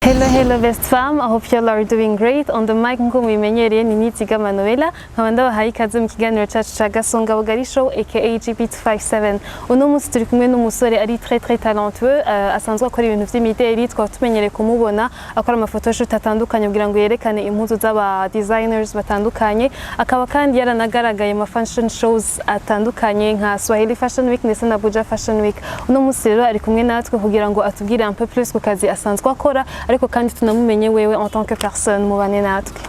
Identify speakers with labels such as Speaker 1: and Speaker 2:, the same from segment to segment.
Speaker 1: Hello best fam, I hope you all are doing great. On the mic nko mubimenyereye ni Nitiga Manuela, nkaba ndabahaye ikaze mu kiganiro cyacu ca Gasongabugari show aka GB257. Uno munsi turi kumwe n'umusore ari très talentueux, asanzwe akora ibintu vy'imideli, twaba tumenyereye kumubona akora amafoto shoot atandukanye kugira ngo yerekane impuzu z'aba designers batandukanye. Akaba kandi yaranagaragaye mu fashion shows atandukanye nka Swahili Fashion Week ndetse na Abuja Fashion Week. Uno munsi rero ari kumwe natwe kugira ngo atubwire un peu plus ku kazi asanzwe akora, ariko kandi tunamumenye wewe en tant que personne mubane natwe.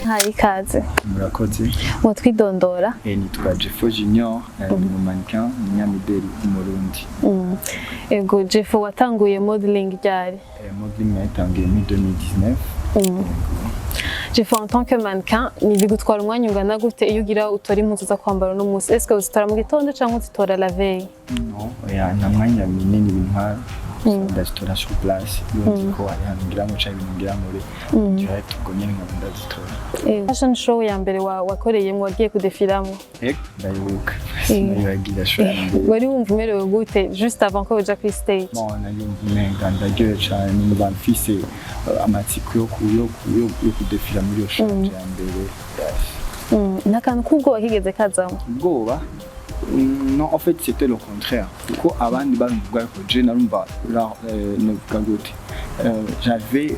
Speaker 1: Hari kaze.
Speaker 2: Murakoze.
Speaker 1: Mutwidondora.
Speaker 2: Nitwa Jeffo Junior, ni mannequin, umunyamideli w'umurundi.
Speaker 1: Ego Jeffo watanguye modeling ryari?
Speaker 2: Modeling yatangiye muri 2019.
Speaker 1: Jeffo en tant que mannequin, ni bigutwara umwanya ungana gute iyo ugira utora impuzu za kwambara no munsi? Est-ce que uzitora mu gitondo cyangwa uzitora la veille?
Speaker 2: No, nta mwanya munini bintwara. Ndazitora sur place, ko ari hano ngira ngo cyangwa ngira muri direct ubwo nyine nkaba ndazitora.
Speaker 1: Fashion show ya mbere wakoreye mu wagiye kudefilamo?
Speaker 2: Ndayibuka. Ndayigira shwara.
Speaker 1: Wari wumva umerewe gute juste avant ko uja kuri stage?
Speaker 2: Bon, nayumva ndagiye cyane niba mfise amatsiko yo kudefila muri yo show ya mbere.
Speaker 1: Nakantu kubwo kigeze kazamo?
Speaker 2: Ubwoba? Non, en fait, c'était le contraire. Pourquoi avant de faire que je n'avais pas j'avais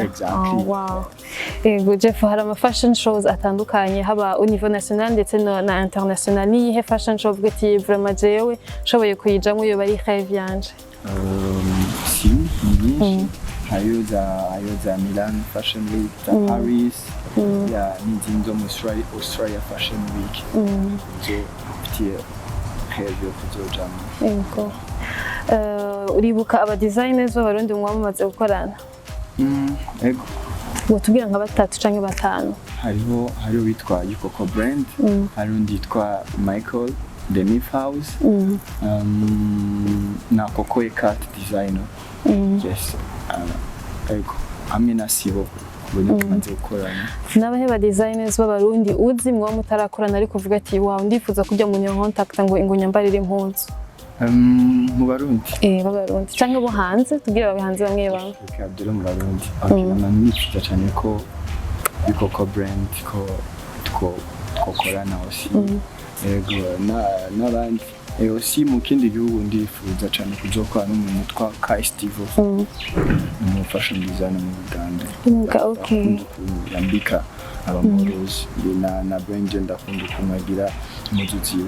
Speaker 1: exactly. Wow. Ego Jeffo hari ama fashion shows atandukanye haba au niveau national ndetse na international. Ni he fashion show bwati vraiment jewe shoboye kuyijamwe yo bari rêve yanje?
Speaker 2: Si, ni Ayoza Milan Fashion Week, Paris, ya n'izindi mu Australia Fashion Week. Zo petit rêve kuzojamo.
Speaker 1: Ego. Uribuka aba designers b'abarundi mwamaze gukorana?
Speaker 2: Ego.
Speaker 1: Wotubwira nka batatu canke batanu?
Speaker 2: Hariho witwa Yukoko brand, hari undi witwa Michael House, na Coco Cat designer. Yes. Ego. Amina sibo. Tumaze gukorana.
Speaker 1: N'abahe ba designers b'abarundi uzi mwa mutarakorana ariko uvuga ati wow ndifuza kujya mu contact ngo nyambarire impunzu?
Speaker 2: Mu Barundi.
Speaker 1: B'abarundi cyangwa bo hanze tugira abahanze bamwe bamwe.
Speaker 2: Kabdero mu Barundi. Akina nifuza cyane ko Yukoko brand ko korana aussi. Ego n'abandi. Aussi mu kindi gihugu ndifuza cyane kuzokora n'umuntu twa Kaze mu fashion design mu Uganda.
Speaker 1: Okay.
Speaker 2: Yambika abamorozi na brand ndakunda kumagira muzuzi.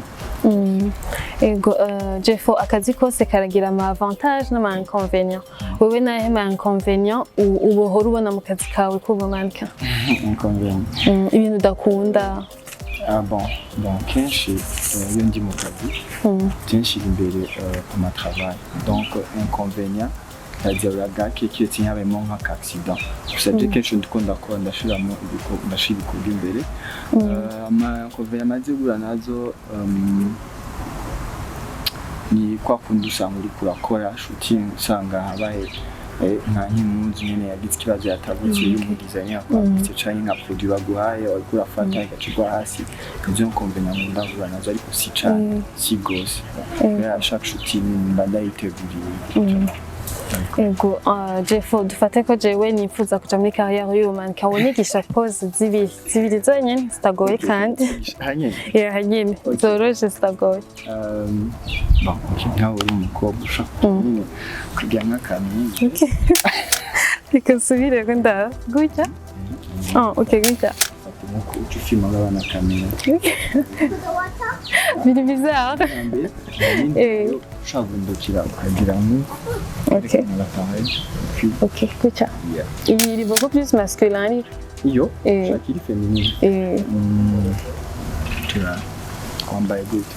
Speaker 1: Ego Jeffo akazi kose karagira ama avantage n'ama inconvénients. Wewe nahe ma inconvénients ubohora ubona mu kazi kawe ko mannequin?
Speaker 2: Inconvénients.
Speaker 1: Ibintu udakunda.
Speaker 2: Bon, kenshi iyo ndi mu kazi kenshi imbere ku travail. Donc inconvénient c'est-à-dire gake kiti nyabemo nka accident. Usabye kenshi ndikunda ko ndashiramo ibikorwa imbere. Ama inconvénients mazigura nazo ni kwa kundi usanga uri kurakora shooting usanga habaye nka nk'impunzi nyene yagize ikibazo yatavutse y'umudesigner kwanditse cyane nka produit baguhaye uri kurafata igacigwa hasi ibyo nkombena mu ndagura nazo ariko si cyane si gose ya chaque shooting mba ndayiteguriye.
Speaker 1: Ego Jeffo dufate ko jewe nifuza kuja muri carrière y'ubumannequin kabonigisha pose zibiri zonyene zitagoye kandi hanyene zoroje zitagoye.
Speaker 2: Bon, nkaho uri umukobwa ushaka kugira nk'akamini.
Speaker 1: Bikasubire ko nda gutya? Okay gutya.
Speaker 2: Nuko ufima abana kamera.
Speaker 1: Biri bizarre.
Speaker 2: Ushaka ndokira ukagira nk'uko.
Speaker 1: Okay. Okay, gutya. Il est beaucoup plus masculin.
Speaker 2: Iyo, shakiri féminin. Kwambaye gute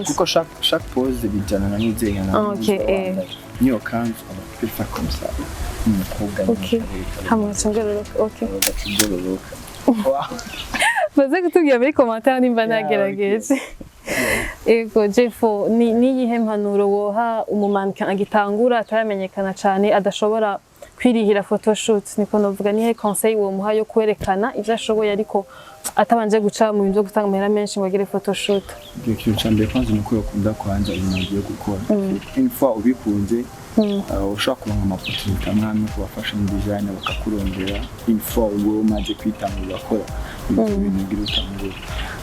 Speaker 2: kuko chaque pose bijyana na n'izengana.
Speaker 1: Okay.
Speaker 2: Niyo kanzu abafite comme ça. Umukobwa
Speaker 1: nyine. Hamwe cyangororoka. Okay.
Speaker 2: Cyangororoka.
Speaker 1: Baze kutubwira muri commentaire nimba nagerageje. Ego Jeffo ni yihe mpanuro woha umumannequin agitangura ataramenyekana cyane adashobora kwirihira photoshoot niko novuga nihe conseil wo muha yo kwerekana ivyo ashoboye ariko atabanje guca mu bintu byo gutanga amahera menshi ngo agire photoshoot.
Speaker 2: Ikintu cyambere kwanza nuko yakunda kwanza ibintu agiye gukora. Une fois ubikunze ushaka kuronka amafoto amwe ku fashion designer bakakurondera une fois uwo umaze kwitangura gukora ibintu bigira utangura.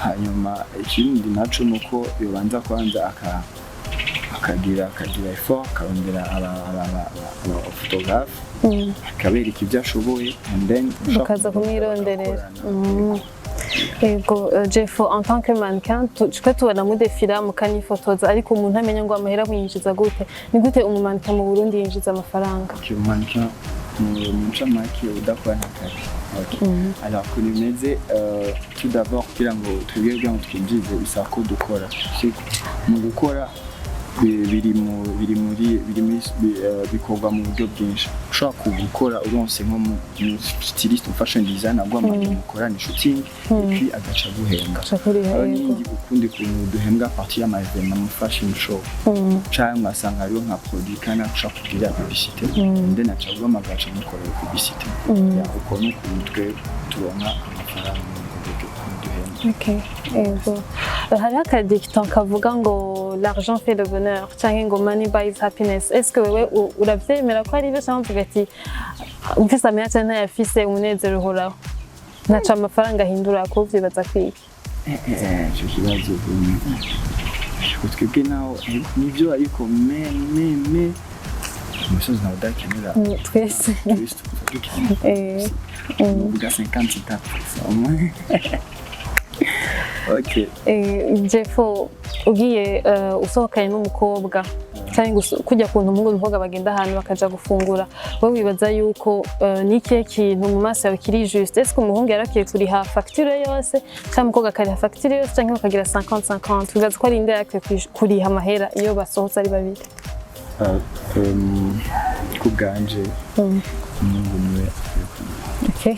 Speaker 2: Hanyuma ikindi naco nuko yobanza kwanza akagira effort akarondera aba photographe akabereka ibyo ashoboye and then
Speaker 1: ukaza kumwironderera. Ego Jeffo en tant que mannequin twe tubona mudefira mukanifotoza ariko umuntu amenya ngo amahera mwinjiza gute ni gute umumannequin mu Burundi yinjiza amafaranga?
Speaker 2: Umumannequin mu ncamake udakora n'akazi. Alors que bimeze tout d'abord kugira ngo twebwe twinjize isako dukora mu gukora bikorwa mu buryo bwinshi. Ushaka gukora uronse nko mu stylist fashion designer agwamanye mukora ni shooting puis agaca guhembwa. N'indi ukundi kuntu duhembwa partie y'ama evenement mu fashion show cyangwa asanga ariyo nka produit kana ushaka kugira publicité then aca guhamagaca mukora publicité uko n'ukutwe turonka amafaranga mu buryo duhembwa.
Speaker 1: Okay, ego hari akadicton kavuga ngo l'argent fait le bonheur cyangwa ngo money buys happiness. Est-ce que wewe uravyemera ko ari byo cyangwa uvuga ati umfise amenya cyane yafise umunezero uhoraho naca amafaranga ahindura ko vyibaza kwiki?
Speaker 2: Je kibazo twebwe naho nivyo ariko me umusozi nawe udakenera
Speaker 1: twese
Speaker 2: uvuga 50 Okay.
Speaker 1: Jeffo ugiye usohokanye n'umukobwa cyangwa kujya kuntu umukobwa bagenda ahantu bakaja gufungura wowe wibaza yuko n'ikihe kintu mu maso yawe kiri juste? Est-ce que umuhungu yarakiye kuriha facture yose cyangwa umukobwa akariha facture yose cyangwa bakagira 50-50? Wibaza ko ari inde yakiye kuriha amahera iyo basohotse ari babiri?
Speaker 2: Ku bwanje umuntu niwe.
Speaker 1: Okay.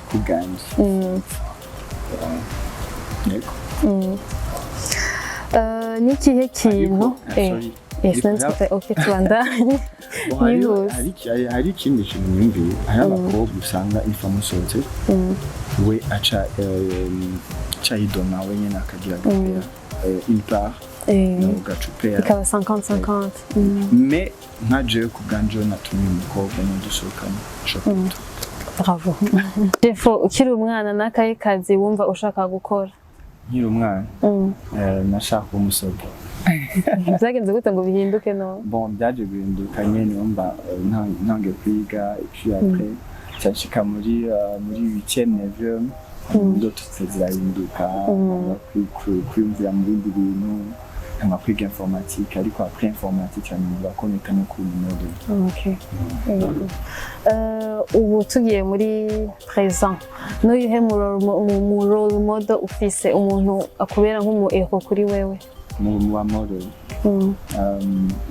Speaker 2: Ku bwanje
Speaker 1: n'ikihe kintu tubandanye
Speaker 2: hari ikindi kintu nyumviye hari abakobwa usanga ifa musohotse we aca yidona we nyine akagira gapera une part ugacupera
Speaker 1: ikaba 50-50
Speaker 2: mais nka jewe ku bwanje natumiye umukobwa n'udusohokana shopoto.
Speaker 1: Bravo. Jeffo ukiri umwana n'akahe kazi wumva ushaka gukora?
Speaker 2: Nkiri umwana nashaka umusoga.
Speaker 1: Byagenze gute ngo bihinduke no?
Speaker 2: Bon byaje guhinduka nyene numva ntangiye kwiga puis après cyashika muri 8e 9e ndoto zirahinduka kwiyumvira mu bindi bintu nka kwiga informatique ariko après informatique cyane bakoneka no ku model.
Speaker 1: Okay. Ubu tugiye muri présent n'uyihe mu role model ufise umuntu akubera nk'umu hero kuri wewe?
Speaker 2: Mu model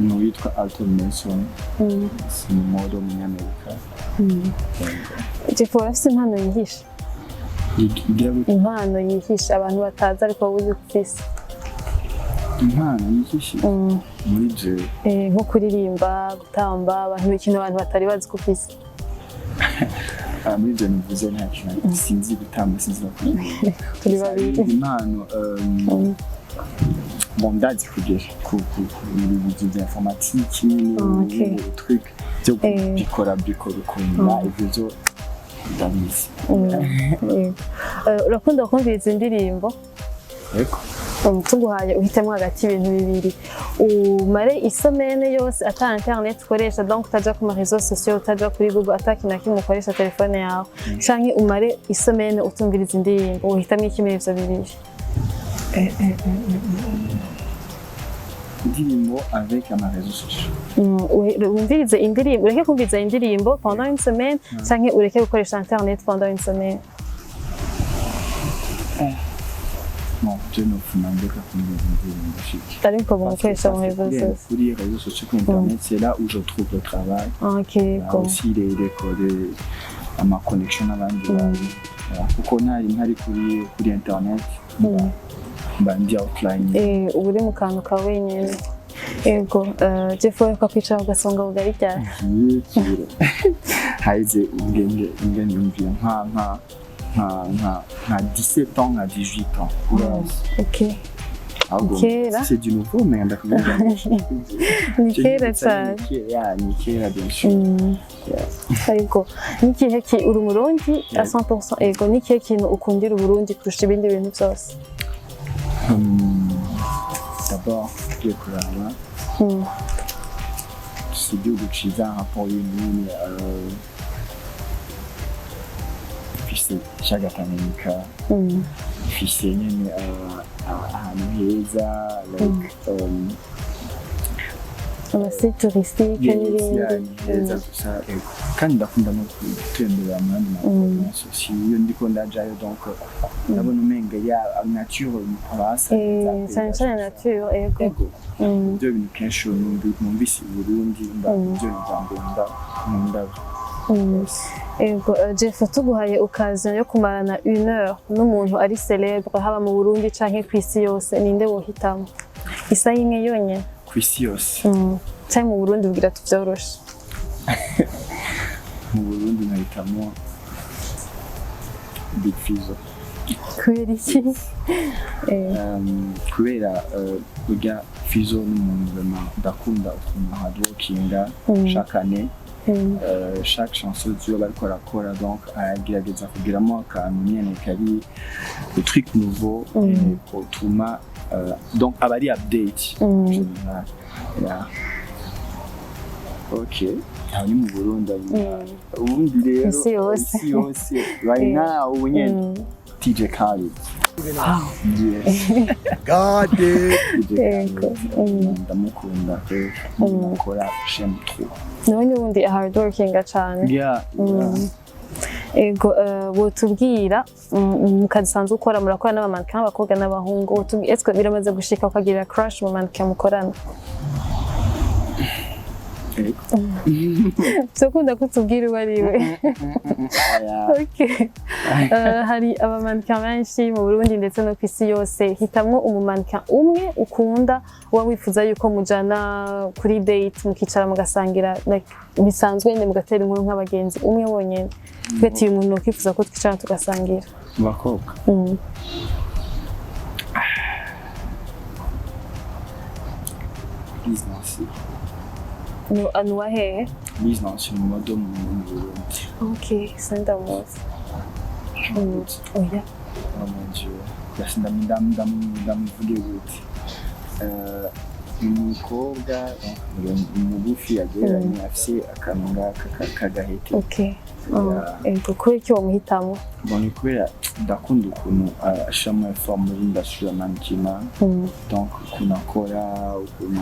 Speaker 2: n'uwitwa Alton Nelson si model w'umunyamerika.
Speaker 1: Jeffo afise impano yihisha? Impano yihisha abantu batazi ariko wowe uzi ufise?
Speaker 2: Impano yihishe muri jewe
Speaker 1: nko kuririmba gutamba ikintu abantu batari bazi ko ufise?
Speaker 2: Muri jewe nivuze nta kintu sinzi gutamba sinzi no kuririmba.
Speaker 1: Turi babiri.
Speaker 2: Impano bon ndazi kugera ku bintu bya informatique n'ibindi truc byo bikora ukuntu ibyo ndabizi.
Speaker 1: Urakunda kumviriza indirimbo?
Speaker 2: Yego.
Speaker 1: Tuguhaye uhitemo hagati y'ibintu bibiri umare isomene yose ata internet ukoresha donc utaja ku réseaux sociaux utaja kuri Google ataki na kimwe ukoresha telefone yawe canke umare isomene utumviriza indirimbo uhitamo iki muri ivyo bibiri?
Speaker 2: Indirimbo avec ama réseaux sociaux.
Speaker 1: Umvirize indirimbo ureke kumviriza indirimbo pendant une semaine canke ureke gukoresha internet pendant une semaine?
Speaker 2: Non, je ne fais pas comme des
Speaker 1: T'as vu comment on fait sur les réseaux sociaux?
Speaker 2: Les réseaux sociaux internet, c'est là où je trouve le travail.
Speaker 1: Ok,
Speaker 2: cool. Aussi les codes à ma connexion à l'endroit. Pourquoi on a une harry kuri internet, bandi offline.
Speaker 1: Uri mu kantu kawe nyene. Yego, Jeffo yuko kwicara ku Gasongabugari ryari?
Speaker 2: Kiro. Haize ingenge yumviye nka 17 ans, nka 18 ans.
Speaker 1: Ok. Kera?
Speaker 2: C'est du nouveau, mais ndakubwira.
Speaker 1: Ni kera cyane.
Speaker 2: Ni kera bien sûr.
Speaker 1: Yego. Nikihe ki uri Umurundi à 100%? Yego, nikihe kintu ukundira Uburundi kurusha ibindi bintu byose?
Speaker 2: D'abord, tugiye kuraba. Si igihugu ciza rapport y'ibinini ifise ikiyaga Tanganyika, ifise nyene ahantu heza,
Speaker 1: amasite touristique n'ibindi.
Speaker 2: Heza gusa kandi ndakunda no gutembera mu yandi maprovince aussi iyo ndiko ndajayo donc ndabona umenga ya nature hasa
Speaker 1: cyane nature yego.
Speaker 2: Ibyo bintu kenshi numvise i Burundi ibyo nkunda.
Speaker 1: Yego, Jeffo tuguhaye occasion yo kumarana 1 heure n'umuntu ari célèbre haba mu Burundi canke kw'isi yose ninde wohitamo? Isaha imwe yonyene
Speaker 2: kw'isi yose.
Speaker 1: Cyane mu Burundi ubwira tuvyoroshe.
Speaker 2: Mu Burundi nahitamo Big Fizzo.
Speaker 1: Kubera iki?
Speaker 2: Kubera urya Fizzo n'umuntu ndakunda ukuntu hardworkinga chaque année. Chaque chanson ziba bariko arakora donc aragerageza kugiramo akantu nyene kari le truc nouveau utuma donc aba ari update. Ok, aho ni mu Burundi ubundi rero isi yose right now ubu nyene DJ Khaled. God ndamukunda akora j'aime trop.
Speaker 1: None ubundi hardworking cyane. Ego, wotubwira mu kazi sanzwe ukora murakora n'abamannequin abakobwa n'abahungu, wotubwira est-ce que biramaze gushika ukagira crush mu mannequin mukorana? Sokunda kutubwira uwo ari we. Okay. Hari abamannequin benshi mu Burundi ndetse no kw'isi yose, hitamwo umumannequin umwe ukunda uba wifuza yuko mujana kuri date mukicara mugasangira bisanzwe nyine mugatera inkuru nk'abagenzi umwe wonyene. Tweti uyu muntu ukifuza ko twicara tugasangira.
Speaker 2: Mu bakobwa. Business.
Speaker 1: No, anuwa hehe?
Speaker 2: Business mu modo mu Burundi.
Speaker 1: Okay, senda muzi. Oya.
Speaker 2: Amanjye. Ndamuvuge gute. Umukobwa umugufi yageranye afise akantu ngaka kagahete.
Speaker 1: Okay. Ego, kubera iki wamuhitamo?
Speaker 2: Bon, kubera ndakunda ukuntu ashiramo effort muri industry ya mannequinat. Donc ukuntu akora, ukuntu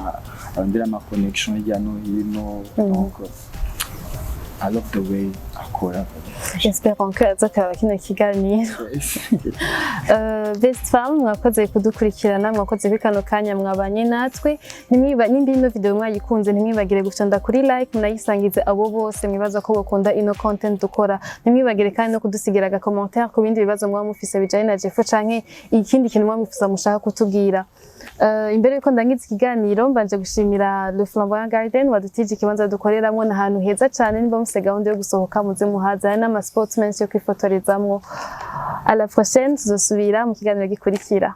Speaker 2: arondera ama connection hirya no hino. Donc I love the way akora.
Speaker 1: J'espère que azakaba kino kiganiro. Best femme mwakoze kudukurikirana, mwakoze bikano kanya mwabanye natwe. Nimba ino video mwayikunze ntimwibagire gufyonda kuri like munayisangize abo bose mwibaza ko bakunda ino content dukora. Ntimwibagire kandi no kudusigira aga commentaire ku bindi bibazo mwa mufise bijanye na Jeffo canke ikindi kintu mwa mufisa mushaka kutubwira. Imbere yuko ndangiza ikiganiro mbanje gushimira le Flamboyant Gardens wadutije ikibanza dukoreramo n'ahantu heza cyane nimba mufise gahunda yo gusohoka muze muhaza n'ama sportsmen yo kwifotorezamwo. À la prochaine tuzosubira mu kiganiro gikurikira.